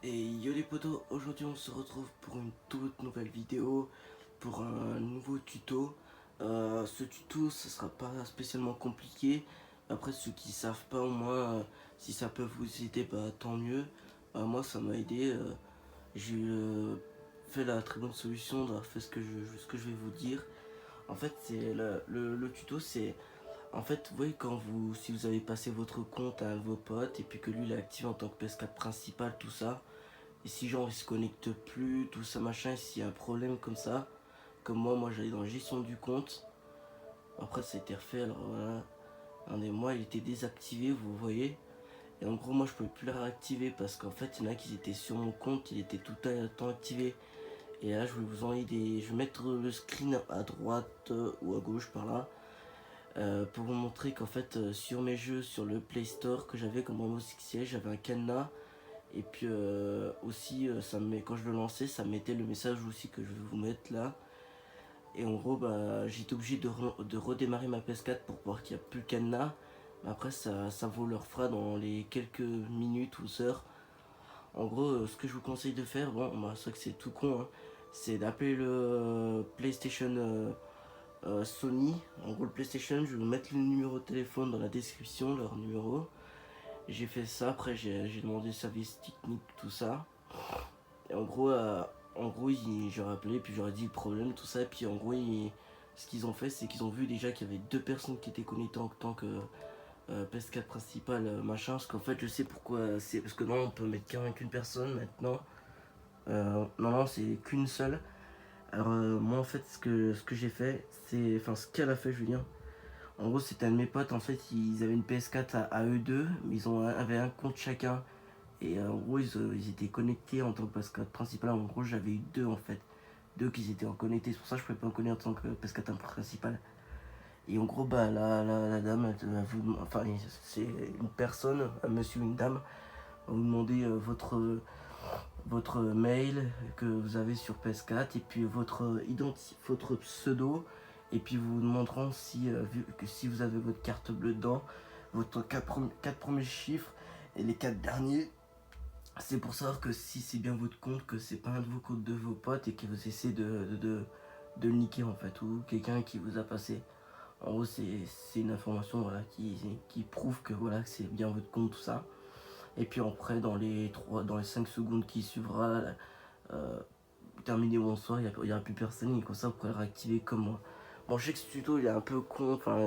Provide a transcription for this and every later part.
Et yo les potos, aujourd'hui on se retrouve pour une toute nouvelle vidéo, pour un nouveau tuto. Ce tuto ce sera pas spécialement compliqué. Après ceux qui savent pas au moins, si ça peut vous aider, bah tant mieux. Moi ça m'a aidé, j'ai fait la très bonne solution d'avoir fait ce que je vais vous dire. En fait c'est le tuto c'est... En fait, vous voyez, si vous avez passé votre compte à un de vos potes et puis que lui il est activé en tant que PS4 principal, tout ça, et si genre il se connecte plus, tout ça machin, s'il y a un problème comme ça, comme moi j'allais dans la gestion du compte, après ça a été refait, alors voilà, un des mois il était désactivé, vous voyez, et en gros moi je pouvais plus le réactiver parce qu'en fait il y en a qui étaient sur mon compte, il était tout le temps activé, et là je vais vous envoyer je vais mettre le screen à droite ou à gauche par là, pour vous montrer qu'en fait sur mes jeux, sur le Play Store que j'avais comme Rainbow Six Siege, j'avais un cadenas. Et puis aussi, quand je le lançais, ça mettait le message aussi que je vais vous mettre là. Et en gros, bah, j'étais obligé de redémarrer ma PS4 pour voir qu'il n'y a plus le cadenas. Mais après, ça vous le refera dans les quelques minutes ou heures. En gros, ce que je vous conseille de faire, bon, bah, c'est vrai que c'est tout con, hein, c'est d'appeler le PlayStation Sony. En gros, le PlayStation, je vais vous mettre le numéro de téléphone dans la description, leur numéro. J'ai fait ça, après j'ai demandé service technique, tout ça. Et en gros j'aurais appelé, puis j'aurais dit le problème, tout ça. Et puis en gros, ce qu'ils ont fait, c'est qu'ils ont vu déjà qu'il y avait deux personnes qui étaient connectées en tant que PS4 principal, machin. Parce qu'en fait, je sais pourquoi. C'est parce que non, on peut mettre qu'une personne maintenant. Non, c'est qu'une seule. Alors, moi, en fait, ce que j'ai fait, c'est. Enfin, ce qu'elle a fait, Julien. En gros, c'était un de mes potes. En fait, ils avaient une PS4 à eux deux, mais avaient un compte chacun. Et en gros, ils étaient connectés en tant que PS4 principal. En gros, j'avais eu deux en fait. Deux qui étaient en connectés. C'est pour ça que je pouvais pas me connecter en tant que PS4 principal. Et en gros, bah, la dame, enfin, c'est une personne, un monsieur, une dame, va vous demander votre mail que vous avez sur PS4 et puis votre pseudo. Et puis vous demanderont si vous avez votre carte bleue dedans, votre quatre premiers chiffres et les quatre derniers. C'est pour savoir que si c'est bien votre compte, que c'est pas un de vos comptes de vos potes et que vous essayez de le niquer en fait, ou quelqu'un qui vous a passé. En gros, c'est une information voilà, qui prouve que voilà, que c'est bien votre compte, tout ça. Et puis après, dans les 5 secondes qui suivra, euh, terminé bonsoir, il n'y aura plus personne et comme ça vous pourrez le réactiver comme moi. Bon, je sais que ce tuto il est un peu con, enfin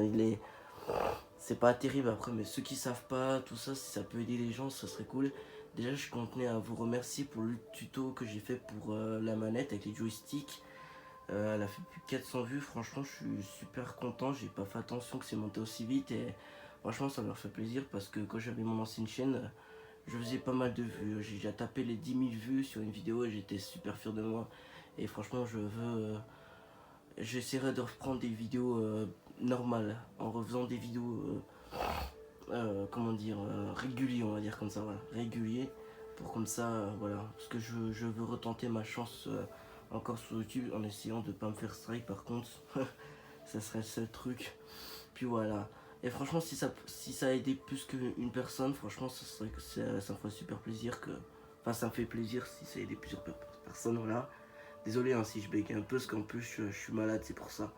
c'est pas terrible après, mais ceux qui savent pas, tout ça, si ça peut aider les gens, ça serait cool. Déjà, je comptais à vous remercier pour le tuto que j'ai fait pour la manette avec les joysticks. Elle a fait plus de 400 vues, franchement, je suis super content. J'ai pas fait attention que c'est monté aussi vite et franchement, ça leur fait plaisir parce que quand j'avais mon ancienne chaîne, je faisais pas mal de vues. J'ai déjà tapé les 10 000 vues sur une vidéo et j'étais super fier de moi. Et franchement, j'essaierai de reprendre des vidéos normales en refaisant des vidéos comment dire, régulier, on va dire comme ça, voilà, régulier, pour comme ça, voilà, parce que je veux retenter ma chance encore sur YouTube en essayant de pas me faire strike par contre, ça serait le seul truc, puis voilà. Et franchement, si ça a aidé plus qu'une personne, franchement, ça me ferait super plaisir que. Enfin, ça me fait plaisir si ça a aidé plusieurs personnes, voilà. Désolé hein, si je bégaye un peu, parce qu'en plus je suis malade, c'est pour ça.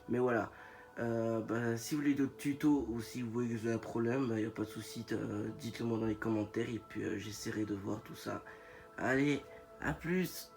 Mais voilà. Bah, si vous voulez d'autres tutos ou si vous voyez que vous avez un problème, il n'y a pas de souci, dites-le moi dans les commentaires et puis j'essaierai de voir tout ça. Allez, à plus!